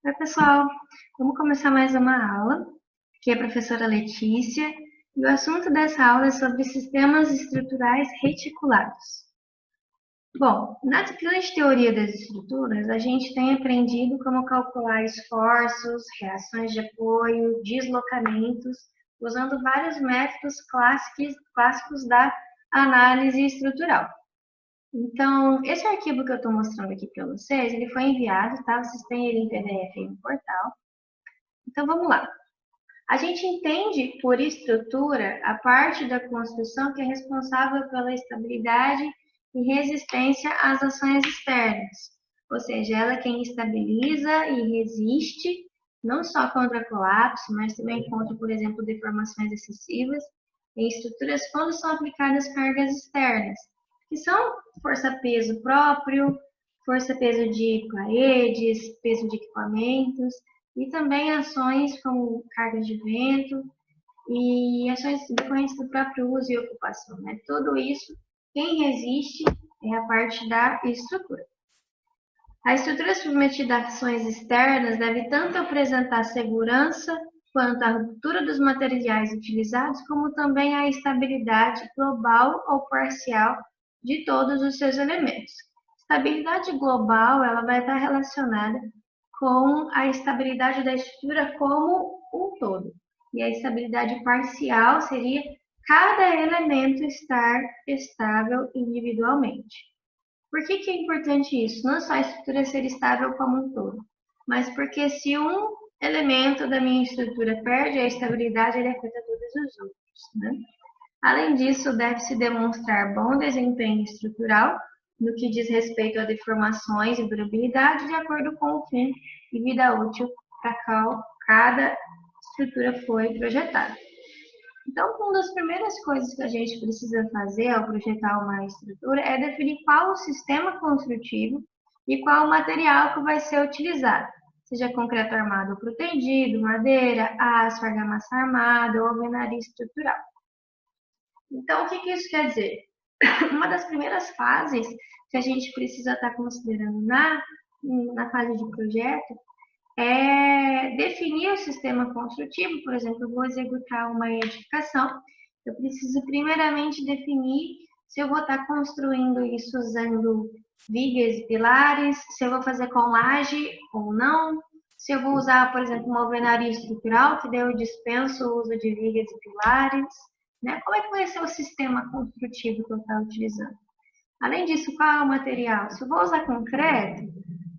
Oi, pessoal! Vamos começar mais uma aula. Aqui é a professora Letícia e o assunto dessa aula é sobre sistemas estruturais reticulados. Bom, na disciplina de teoria das estruturas, a gente tem aprendido como calcular esforços, reações de apoio, deslocamentos, usando vários métodos clássicos da análise estrutural. Então, esse arquivo que eu estou mostrando aqui para vocês, ele foi enviado, tá? Vocês têm ele em PDF aí no portal. Então, vamos lá. A gente entende por estrutura a parte da construção que é responsável pela estabilidade e resistência às ações externas. Ou seja, ela é quem estabiliza e resiste, não só contra colapso, mas também contra, por exemplo, deformações excessivas em estruturas quando são aplicadas cargas externas, que são força-peso próprio, força-peso de paredes, peso de equipamentos, e também ações como cargas de vento e ações decorrentes do próprio uso e ocupação, né? Tudo isso, quem resiste é a parte da estrutura. A estrutura submetida a ações externas deve tanto apresentar segurança quanto a ruptura dos materiais utilizados, como também a estabilidade global ou parcial de todos os seus elementos. Estabilidade global, ela vai estar relacionada com a estabilidade da estrutura como um todo. E a estabilidade parcial seria cada elemento estar estável individualmente. Por que é importante isso? Não só a estrutura ser estável como um todo, mas porque se um elemento da minha estrutura perde a estabilidade, ele afeta todos os outros, né? Além disso, deve-se demonstrar bom desempenho estrutural no que diz respeito a deformações e durabilidade, de acordo com o fim e vida útil para qual cada estrutura foi projetada. Então, uma das primeiras coisas que a gente precisa fazer ao projetar uma estrutura é definir qual o sistema construtivo e qual o material que vai ser utilizado, seja concreto armado ou protegido, madeira, aço, argamassa armada ou alvenaria estrutural. Então, o que isso quer dizer? Uma das primeiras fases que a gente precisa estar considerando na fase de projeto é definir o sistema construtivo. Por exemplo, eu vou executar uma edificação, eu preciso primeiramente definir se eu vou estar construindo isso usando vigas e pilares, se eu vou fazer com laje ou não, se eu vou usar, por exemplo, uma alvenaria estrutural, que daí eu dispenso o uso de vigas e pilares, né? Como é que vai ser o sistema construtivo que eu estou utilizando? Além disso, qual é o material? Se eu vou usar concreto,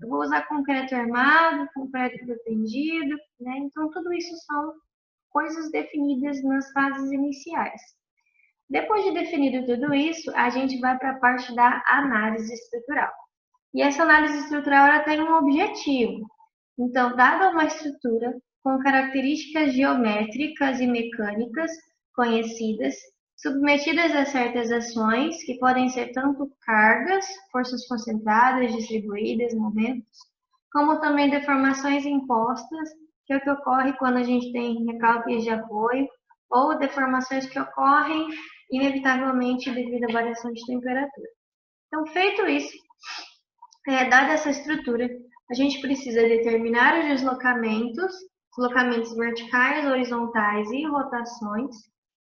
eu vou usar concreto armado, concreto protegido, né? Então, tudo isso são coisas definidas nas fases iniciais. Depois de definido tudo isso, a gente vai para a parte da análise estrutural. E essa análise estrutural ela tem um objetivo. Então, dada uma estrutura com características geométricas e mecânicas conhecidas, submetidas a certas ações, que podem ser tanto cargas, forças concentradas, distribuídas, momentos, como também deformações impostas, que é o que ocorre quando a gente tem recalques de apoio, ou deformações que ocorrem inevitavelmente devido à variação de temperatura. Então, feito isso, dada essa estrutura, a gente precisa determinar os deslocamentos verticais, horizontais e rotações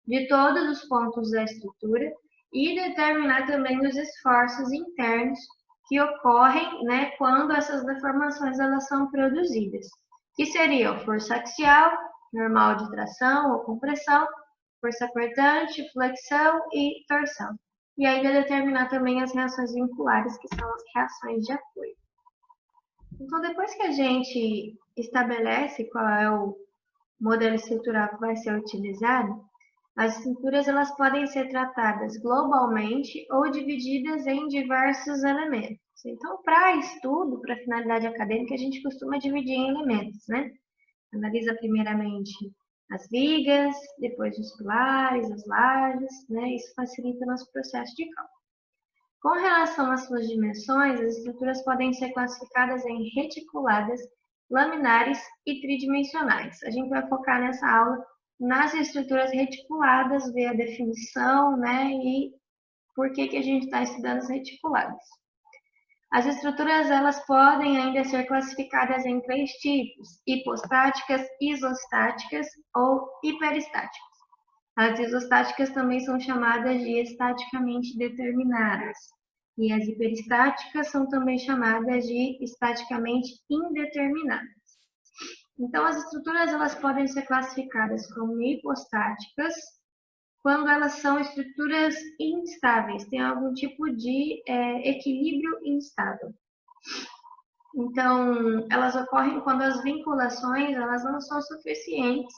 de todos os pontos da estrutura e determinar também os esforços internos que ocorrem, né, quando essas deformações elas são produzidas, que seriam força axial, normal de tração ou compressão, força cortante, flexão e torção. E ainda determinar também as reações vinculares, que são as reações de apoio. Então, depois que a gente estabelece qual é o modelo estrutural que vai ser utilizado, as estruturas elas podem ser tratadas globalmente ou divididas em diversos elementos. Então, para estudo, para finalidade acadêmica, a gente costuma dividir em elementos, né? Analisa primeiramente as vigas, depois os pilares, as lajes, né? Isso facilita o nosso processo de cálculo. Com relação às suas dimensões, as estruturas podem ser classificadas em reticuladas, laminares e tridimensionais. A gente vai focar nessa aula nas estruturas reticuladas, ver a definição, né, e por que a gente está estudando as reticuladas. As estruturas elas podem ainda ser classificadas em três tipos: hipostáticas, isostáticas ou hiperestáticas. As isostáticas também são chamadas de estaticamente determinadas, e as hiperestáticas são também chamadas de estaticamente indeterminadas. Então, as estruturas elas podem ser classificadas como hipostáticas quando elas são estruturas instáveis, tem algum tipo de equilíbrio instável. Então, elas ocorrem quando as vinculações elas não são suficientes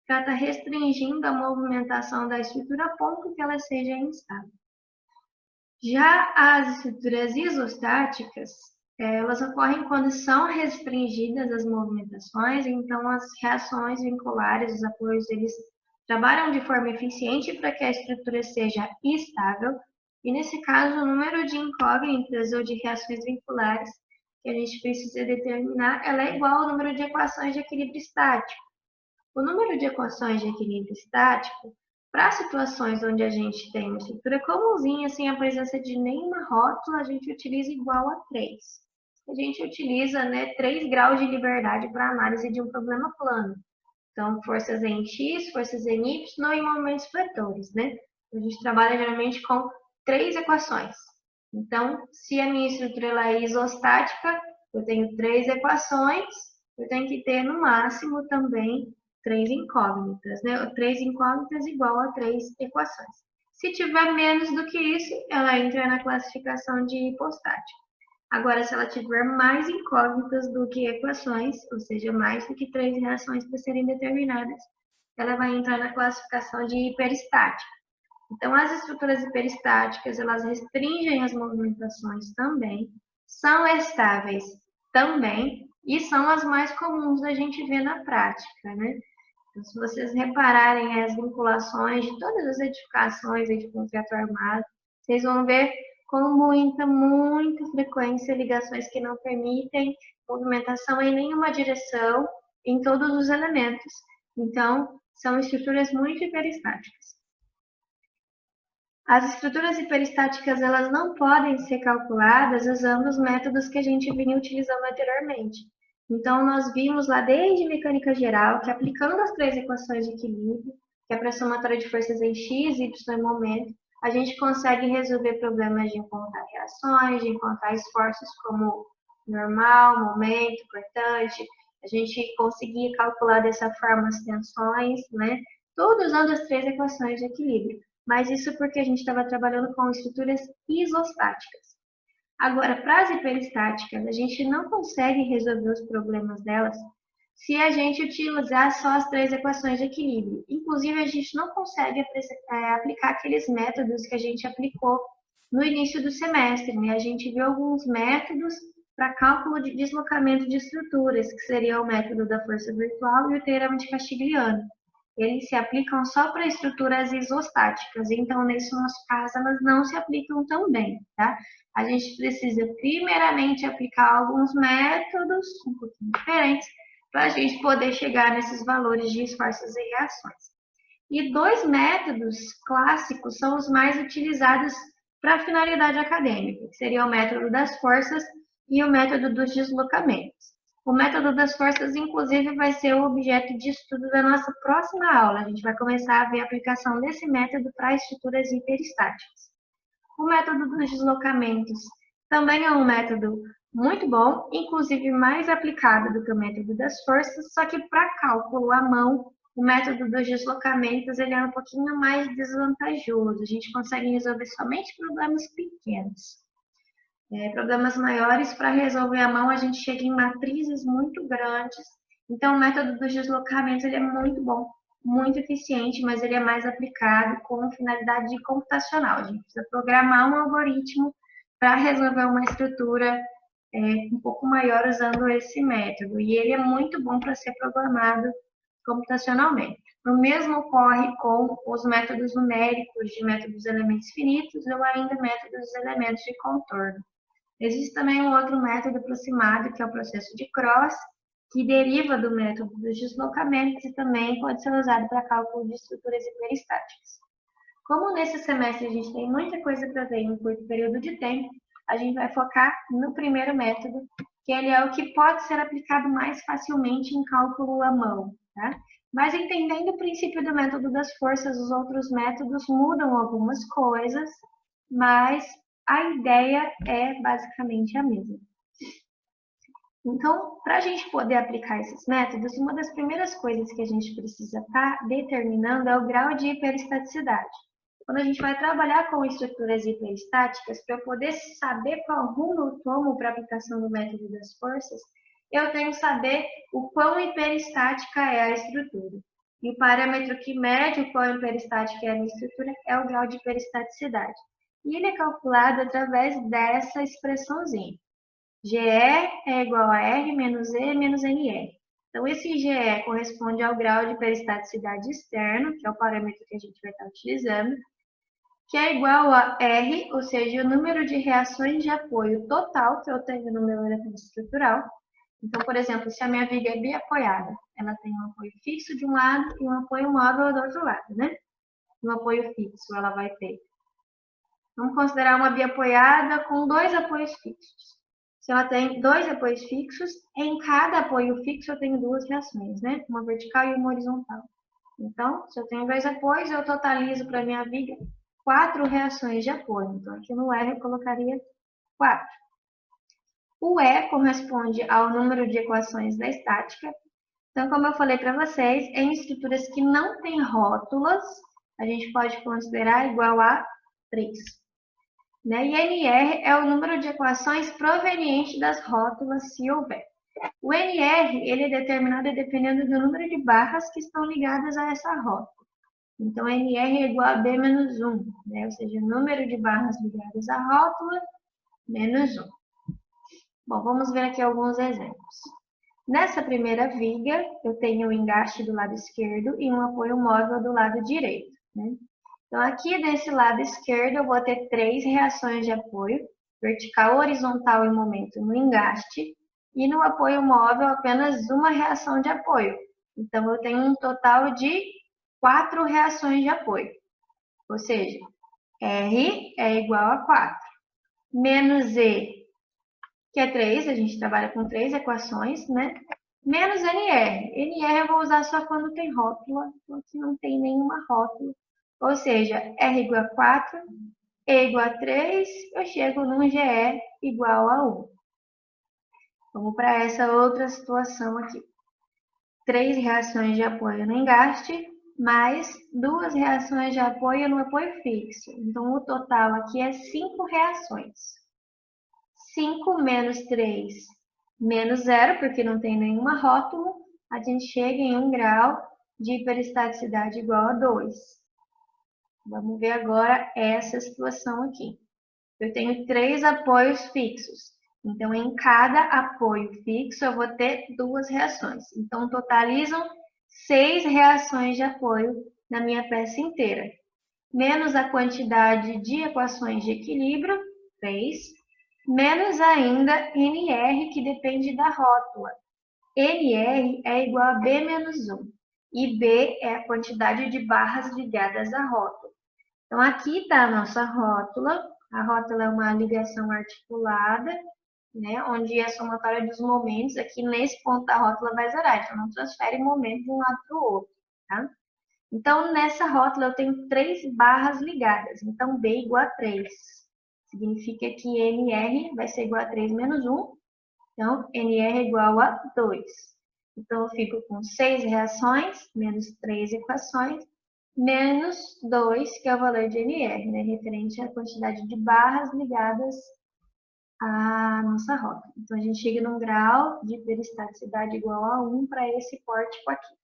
para estar restringindo a movimentação da estrutura a ponto que ela seja instável. Já as estruturas isostáticas, elas ocorrem quando são restringidas as movimentações, então as reações vinculares, os apoios, eles trabalham de forma eficiente para que a estrutura seja estável, e nesse caso o número de incógnitas ou de reações vinculares que a gente precisa determinar, ela é igual ao número de equações de equilíbrio estático. O número de equações de equilíbrio estático, para situações onde a gente tem uma estrutura comumzinha, sem a presença de nenhuma rótula, a gente utiliza igual a 3. A gente utiliza 3 graus de liberdade para análise de um problema plano. Então, forças em X, forças em Y e movimentos fletores, né? A gente trabalha geralmente com 3 equações. Então, se a minha estrutura ela é isostática, eu tenho 3 equações, eu tenho que ter no máximo também 3 incógnitas, né? 3 incógnitas igual a 3 equações. Se tiver menos do que isso, ela entra na classificação de hipostática. Agora, se ela tiver mais incógnitas do que equações, ou seja, mais do que 3 reações para serem determinadas, ela vai entrar na classificação de hiperestática. Então, as estruturas hiperestáticas, elas restringem as movimentações também, são estáveis também, e são as mais comuns da gente ver na prática, né? Então, se vocês repararem as vinculações de todas as edificações de concreto armado, vocês vão ver com muita frequência ligações que não permitem movimentação em nenhuma direção em todos os elementos. Então, são estruturas muito hiperestáticas. As estruturas hiperestáticas elas não podem ser calculadas usando os métodos que a gente vinha utilizando anteriormente. Então, nós vimos lá desde mecânica geral que aplicando as 3 equações de equilíbrio, que é a pressão somatória de forças em x, y e momento, a gente consegue resolver problemas de encontrar reações, de encontrar esforços como normal, momento, cortante, a gente conseguia calcular dessa forma as tensões, né? Tudo usando as 3 equações de equilíbrio. Mas isso porque a gente estava trabalhando com estruturas isostáticas. Agora, para as hiperestáticas, a gente não consegue resolver os problemas delas se a gente utilizar só as 3 equações de equilíbrio. Inclusive, a gente não consegue aplicar aqueles métodos que a gente aplicou no início do semestre, né? A gente viu alguns métodos para cálculo de deslocamento de estruturas, que seria o método da força virtual e o teorema de Castiglione. Eles se aplicam só para estruturas isostáticas, então, nesse nosso caso, elas não se aplicam tão bem, tá? A gente precisa, primeiramente, aplicar alguns métodos um pouquinho diferentes para a gente poder chegar nesses valores de esforços e reações. E 2 métodos clássicos são os mais utilizados para a finalidade acadêmica, que seria o método das forças e o método dos deslocamentos. O método das forças, inclusive, vai ser o objeto de estudo da nossa próxima aula. A gente vai começar a ver a aplicação desse método para estruturas hiperestáticas. O método dos deslocamentos também é um método muito bom, inclusive mais aplicado do que o método das forças, só que para cálculo à mão, o método dos deslocamentos ele é um pouquinho mais desvantajoso. A gente consegue resolver somente problemas pequenos. Problemas maiores, para resolver à mão, a gente chega em matrizes muito grandes. Então, o método dos deslocamentos ele é muito bom, muito eficiente, mas ele é mais aplicado com finalidade computacional. A gente precisa programar um algoritmo para resolver uma estrutura um pouco maior usando esse método. E ele é muito bom para ser programado computacionalmente. O mesmo ocorre com os métodos numéricos de métodos de elementos finitos ou ainda métodos de elementos de contorno. Existe também um outro método aproximado, que é o processo de Cross, que deriva do método dos deslocamentos e também pode ser usado para cálculo de estruturas hiperestáticas. Como nesse semestre a gente tem muita coisa para ver em um curto período de tempo, a gente vai focar no primeiro método, que ele é o que pode ser aplicado mais facilmente em cálculo à mão, tá? Mas entendendo o princípio do método das forças, os outros métodos mudam algumas coisas, mas a ideia é basicamente a mesma. Então, para a gente poder aplicar esses métodos, uma das primeiras coisas que a gente precisa estar determinando é o grau de hiperestaticidade. Quando a gente vai trabalhar com estruturas hiperestáticas, para eu poder saber qual rumo eu tomo para a aplicação do método das forças, eu tenho que saber o quão hiperestática é a estrutura. E o parâmetro que mede o quão hiperestática é a estrutura é o grau de hiperestaticidade. E ele é calculado através dessa expressãozinha. GE é igual a R menos E menos NR. Então, esse GE corresponde ao grau de hiperestaticidade externo, que é o parâmetro que a gente vai estar utilizando, que é igual a R, ou seja, o número de reações de apoio total que eu tenho no meu elemento estrutural. Então, por exemplo, se a minha viga é biapoiada, ela tem um apoio fixo de um lado e um apoio móvel do outro lado, né? No apoio fixo, ela vai ter. Vamos considerar uma biapoiada com 2 apoios fixos. Se ela tem 2 apoios fixos, em cada apoio fixo eu tenho 2 reações, né? Uma vertical e uma horizontal. Então, se eu tenho 2 apoios, eu totalizo para a minha viga 4 reações de apoio. Então, aqui no R eu colocaria 4. O E corresponde ao número de equações da estática. Então, como eu falei para vocês, em estruturas que não têm rótulas, a gente pode considerar igual a 3. Né? E NR é o número de equações proveniente das rótulas, se houver. O NR ele é determinado dependendo do número de barras que estão ligadas a essa rótula. Então, NR é igual a B menos 1, né? Ou seja, o número de barras ligadas à rótula menos 1. Bom, vamos ver aqui alguns exemplos. Nessa primeira viga, eu tenho o engaste do lado esquerdo e um apoio móvel do lado direito, né? Então, aqui desse lado esquerdo, eu vou ter 3 reações de apoio, vertical, horizontal e momento no engaste, e no apoio móvel apenas uma reação de apoio. Então, eu tenho um total de 4 reações de apoio. Ou seja, R é igual a 4. Menos E, que é 3, a gente trabalha com 3 equações, né? Menos NR. NR eu vou usar só quando tem rótula, então aqui não tem nenhuma rótula. Ou seja, R igual a 4, E igual a 3, eu chego num GE igual a 1. Vamos para essa outra situação aqui. 3 reações de apoio no engaste, mais 2 reações de apoio no apoio fixo. Então, o total aqui é 5 reações. 5 menos 3 menos 0, porque não tem nenhuma rótula, a gente chega em um grau de hiperestaticidade igual a 2. Vamos ver agora essa situação aqui. Eu tenho 3 apoios fixos. Então, em cada apoio fixo, eu vou ter 2 reações. Então, totalizam 6 reações de apoio na minha peça inteira. Menos a quantidade de equações de equilíbrio, 3. Menos ainda NR, que depende da rótula. NR é igual a B menos 1. E B é a quantidade de barras ligadas à rótula. Então, aqui está a nossa rótula. A rótula é uma ligação articulada, né, onde é a somatória dos momentos. Aqui nesse ponto da rótula vai zerar, então não transfere momento de um lado para o outro. Tá? Então, nessa rótula eu tenho 3 barras ligadas. Então, B igual a 3. Significa que NR vai ser igual a 3 menos 1. Então, NR é igual a 2. Então, eu fico com 6 reações, menos 3 equações, menos 2, que é o valor de NR, né, referente à quantidade de barras ligadas à nossa rótula. Então, a gente chega num grau de hiperestaticidade igual a 1 para esse pórtico aqui.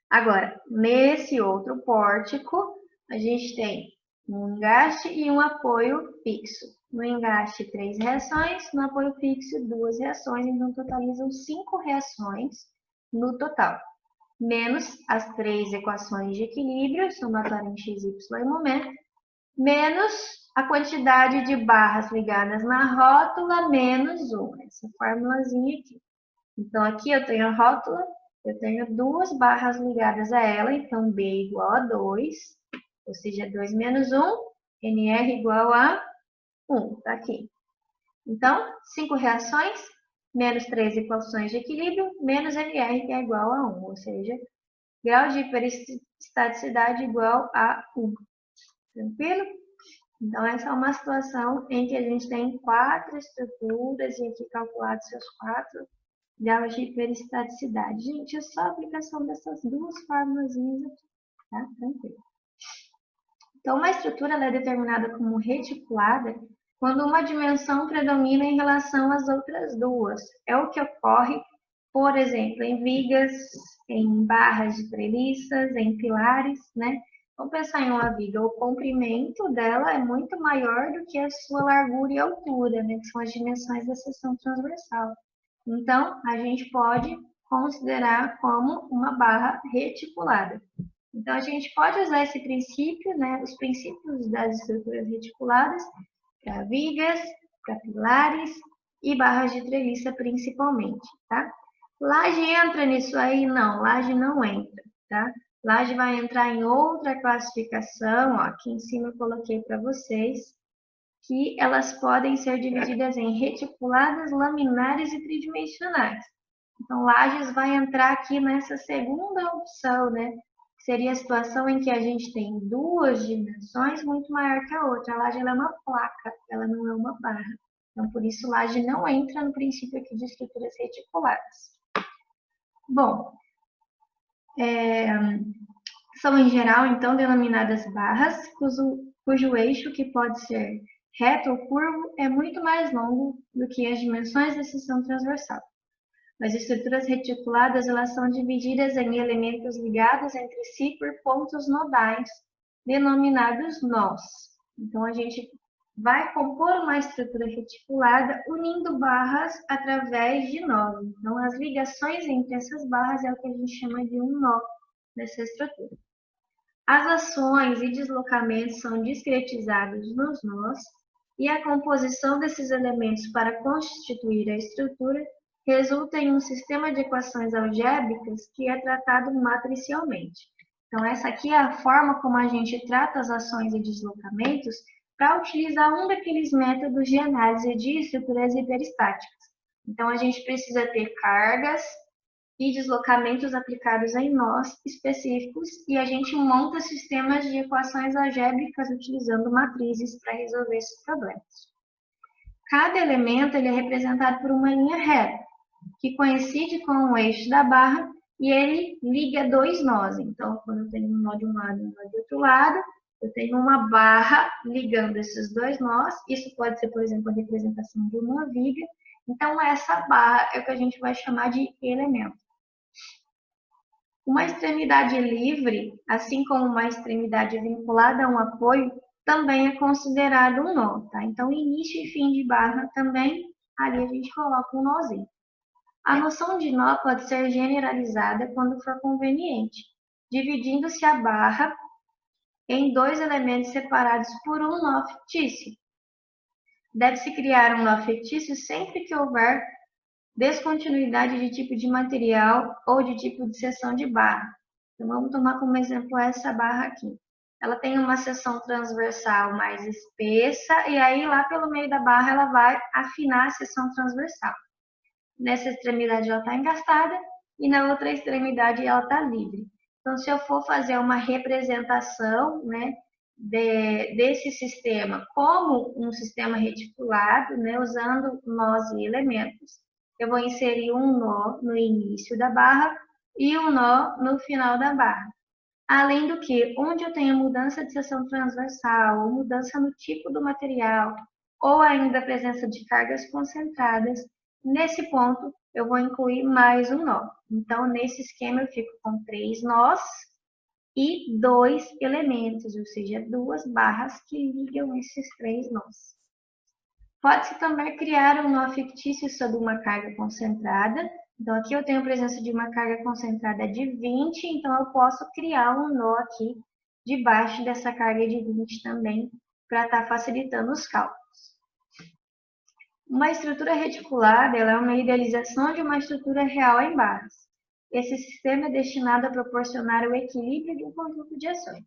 Agora, nesse outro pórtico, a gente tem um engaste e um apoio fixo. No engaste, 3 reações, no apoio fixo, 2 reações, então totalizam 5 reações no total. Menos as 3 equações de equilíbrio, somatória em x, y e momento, menos a quantidade de barras ligadas na rótula, menos 1, essa formulazinha aqui. Então, aqui eu tenho a rótula, eu tenho 2 barras ligadas a ela, então B igual a 2, ou seja, 2 menos 1, NR igual a 1, tá aqui. Então, 5 reações, menos 3 equações de equilíbrio, menos MR, que é igual a 1, ou seja, grau de hiperestaticidade igual a 1. Tranquilo? Então, essa é uma situação em que a gente tem 4 estruturas e aqui calculados seus 4 graus de hiperestaticidade. Gente, é só a aplicação dessas duas formulazinhas aqui, tá? Tranquilo. Então, uma estrutura ela é determinada como reticulada quando uma dimensão predomina em relação às outras duas. É o que ocorre, por exemplo, em vigas, em barras de treliças, em pilares, né? Vamos pensar em uma viga, o comprimento dela é muito maior do que a sua largura e altura, né? Que são as dimensões da seção transversal. Então, a gente pode considerar como uma barra reticulada. Então, a gente pode usar esse princípio, né, os princípios das estruturas reticuladas, para vigas, para pilares e barras de treliça principalmente, tá? Laje entra nisso aí? Não, laje não entra, tá? Laje vai entrar em outra classificação, ó, aqui em cima eu coloquei para vocês, que elas podem ser divididas em reticuladas, laminares e tridimensionais. Então, lajes vai entrar aqui nessa segunda opção, né? Seria a situação em que a gente tem duas dimensões muito maior que a outra. A laje ela é uma placa, ela não é uma barra. Então, por isso, laje não entra no princípio aqui de estruturas reticuladas. Bom, são em geral, então, denominadas barras, cujo eixo, que pode ser reto ou curvo, é muito mais longo do que as dimensões da seção transversal. As estruturas reticuladas elas são divididas em elementos ligados entre si por pontos nodais, denominados nós. Então, a gente vai compor uma estrutura reticulada unindo barras através de nós. Então, as ligações entre essas barras é o que a gente chama de um nó nessa estrutura. As ações e deslocamentos são discretizados nos nós e a composição desses elementos para constituir a estrutura resulta em um sistema de equações algébricas que é tratado matricialmente. Então, essa aqui é a forma como a gente trata as ações e deslocamentos para utilizar um daqueles métodos de análise de estruturas hiperestáticas. Então, a gente precisa ter cargas e deslocamentos aplicados em nós específicos e a gente monta sistemas de equações algébricas utilizando matrizes para resolver esses problemas. Cada elemento ele é representado por uma linha reta, que coincide com o eixo da barra e ele liga dois nós. Então, quando eu tenho um nó de um lado e um nó de outro lado, eu tenho uma barra ligando esses dois nós. Isso pode ser, por exemplo, a representação de uma viga. Então, essa barra é o que a gente vai chamar de elemento. Uma extremidade livre, assim como uma extremidade vinculada a um apoio, também é considerado um nó, tá? Então, início e fim de barra também, ali a gente coloca um nozinho. A noção de nó pode ser generalizada quando for conveniente, dividindo-se a barra em dois elementos separados por um nó fictício. Deve-se criar um nó fictício sempre que houver descontinuidade de tipo de material ou de tipo de seção de barra. Então, vamos tomar como exemplo essa barra aqui. Ela tem uma seção transversal mais espessa e aí lá pelo meio da barra ela vai afinar a seção transversal. Nessa extremidade ela está engastada e na outra extremidade ela está livre. Então, se eu for fazer uma representação, né, desse sistema como um sistema reticulado, né, usando nós e elementos, eu vou inserir um nó no início da barra e um nó no final da barra. Além do que, onde eu tenho mudança de seção transversal, ou mudança no tipo do material, ou ainda a presença de cargas concentradas, nesse ponto eu vou incluir mais um nó. Então, nesse esquema eu fico com 3 nós e 2 elementos, ou seja, 2 barras que ligam esses 3 nós. Pode-se também criar um nó fictício sobre uma carga concentrada. Então, aqui eu tenho a presença de uma carga concentrada de 20, então eu posso criar um nó aqui debaixo dessa carga de 20 também, para estar facilitando os cálculos. Uma estrutura reticulada ela é uma idealização de uma estrutura real em barras. Esse sistema é destinado a proporcionar o equilíbrio de um conjunto de ações.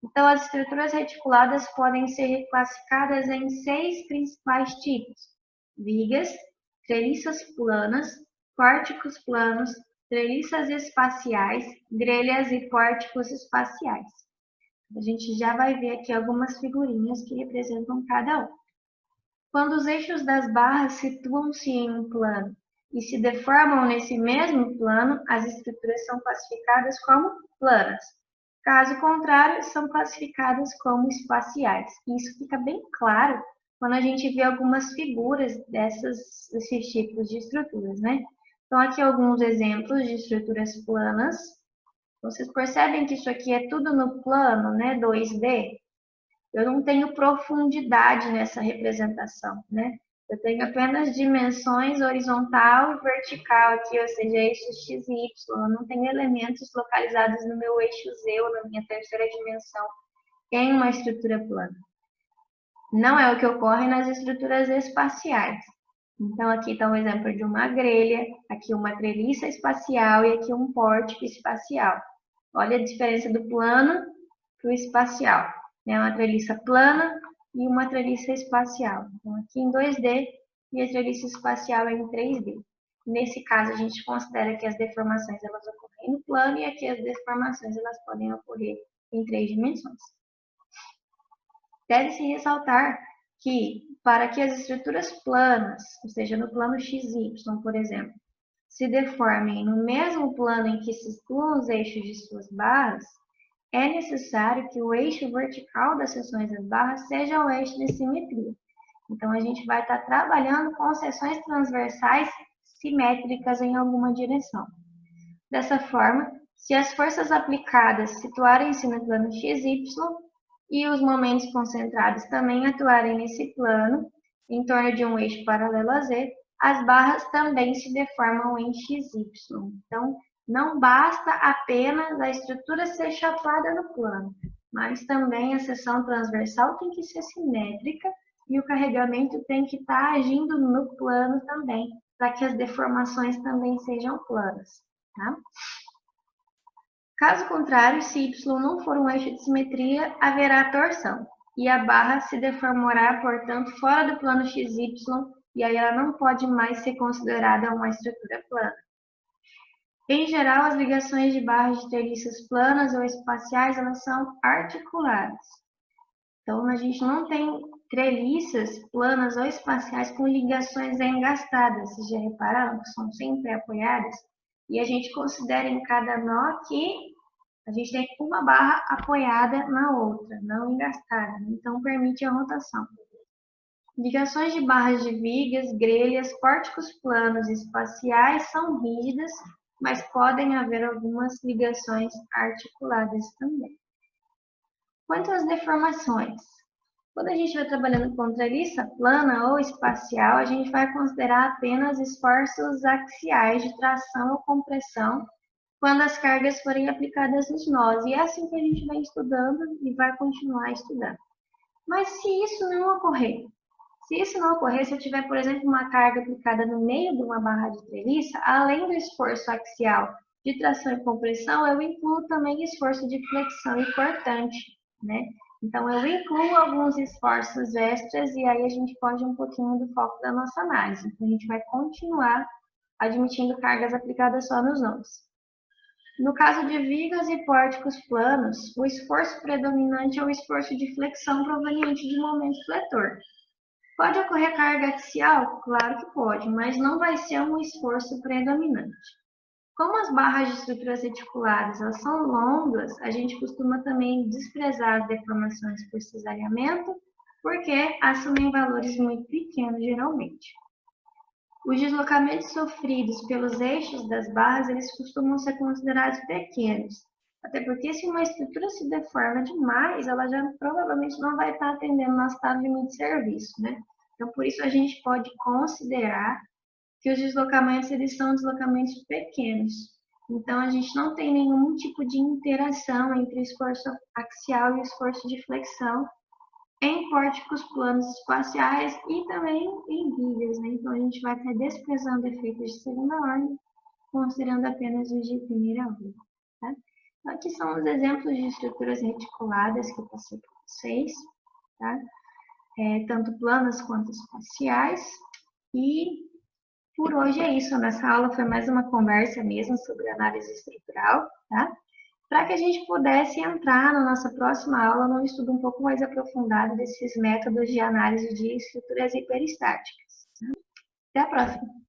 Então, as estruturas reticuladas podem ser classificadas em 6 principais tipos: vigas, treliças planas, pórticos planos, treliças espaciais, grelhas e pórticos espaciais. A gente já vai ver aqui algumas figurinhas que representam cada um. Quando os eixos das barras situam-se em um plano e se deformam nesse mesmo plano, as estruturas são classificadas como planas. Caso contrário, são classificadas como espaciais. E isso fica bem claro quando a gente vê algumas figuras desses tipos de estruturas, né? Então, aqui alguns exemplos de estruturas planas. Vocês percebem que isso aqui é tudo no plano, né? 2D. Eu não tenho profundidade nessa representação, né? Eu tenho apenas dimensões horizontal e vertical aqui, ou seja, eixos x e y. Eu não tenho elementos localizados no meu eixo z ou na minha terceira dimensão em uma estrutura plana. Não é o que ocorre nas estruturas espaciais. Então, aqui está um exemplo de uma grelha, aqui uma treliça espacial e aqui um pórtico espacial. Olha a diferença do plano para o espacial. É uma treliça plana e uma treliça espacial. Então, aqui em 2D e a treliça espacial em 3D. Nesse caso, a gente considera que as deformações elas ocorrem no plano e aqui as deformações elas podem ocorrer em 3 dimensões. Deve-se ressaltar que, para que as estruturas planas, ou seja, no plano XY, por exemplo, se deformem no mesmo plano em que se situam os eixos de suas barras, é necessário que o eixo vertical das seções das barras seja o eixo de simetria. Então, a gente vai estar trabalhando com seções transversais simétricas em alguma direção. Dessa forma, se as forças aplicadas situarem-se no plano XY e os momentos concentrados também atuarem nesse plano, em torno de um eixo paralelo a Z, as barras também se deformam em XY. Então, não basta apenas a estrutura ser chapada no plano, mas também a seção transversal tem que ser simétrica e o carregamento tem que estar agindo no plano também, para que as deformações também sejam planas. Tá? Caso contrário, se y não for um eixo de simetria, haverá torção, e a barra se deformará, portanto, fora do plano XY, e aí ela não pode mais ser considerada uma estrutura plana. Em geral, as ligações de barras de treliças planas ou espaciais, elas são articuladas. Então, a gente não tem treliças planas ou espaciais com ligações engastadas. Vocês já repararam que são sempre apoiadas? E a gente considera em cada nó que a gente tem uma barra apoiada na outra, não engastada. Então, permite a rotação. Ligações de barras de vigas, grelhas, pórticos planos e espaciais são rígidas, mas podem haver algumas ligações articuladas também. Quanto às deformações, quando a gente vai trabalhando com treliça plana ou espacial, a gente vai considerar apenas esforços axiais de tração ou compressão quando as cargas forem aplicadas nos nós. E é assim que a gente vai estudando e vai continuar estudando. Mas se isso não ocorrer, se eu tiver, por exemplo, uma carga aplicada no meio de uma barra de treliça, além do esforço axial de tração e compressão, eu incluo também esforço de flexão e cortante, né? Então, eu incluo alguns esforços extras e aí a gente pode um pouquinho do foco da nossa análise. Então, a gente vai continuar admitindo cargas aplicadas só nos nós. No caso de vigas e pórticos planos, o esforço predominante é o esforço de flexão proveniente de momento fletor. Pode ocorrer carga axial? Claro que pode, mas não vai ser um esforço predominante. Como as barras de estruturas reticuladas elas são longas, a gente costuma também desprezar as deformações por cesariamento, porque assumem valores muito pequenos geralmente. Os deslocamentos sofridos pelos eixos das barras, eles costumam ser considerados pequenos, até porque se uma estrutura se deforma demais, ela já provavelmente não vai estar atendendo nosso estado limite de serviço, né? Então, por isso a gente pode considerar que os deslocamentos, eles são deslocamentos pequenos. Então, a gente não tem nenhum tipo de interação entre o esforço axial e o esforço de flexão em pórticos planos espaciais e também em vigas, né? Então, a gente vai estar desprezando efeitos de segunda ordem, considerando apenas os de primeira ordem, tá? Aqui são os exemplos de estruturas reticuladas que eu passei para vocês, tá? Tanto planas quanto espaciais. E por hoje é isso. Nessa aula foi mais uma conversa mesmo sobre análise estrutural, tá? Para que a gente pudesse entrar na nossa próxima aula num estudo um pouco mais aprofundado desses métodos de análise de estruturas hiperestáticas. Até a próxima!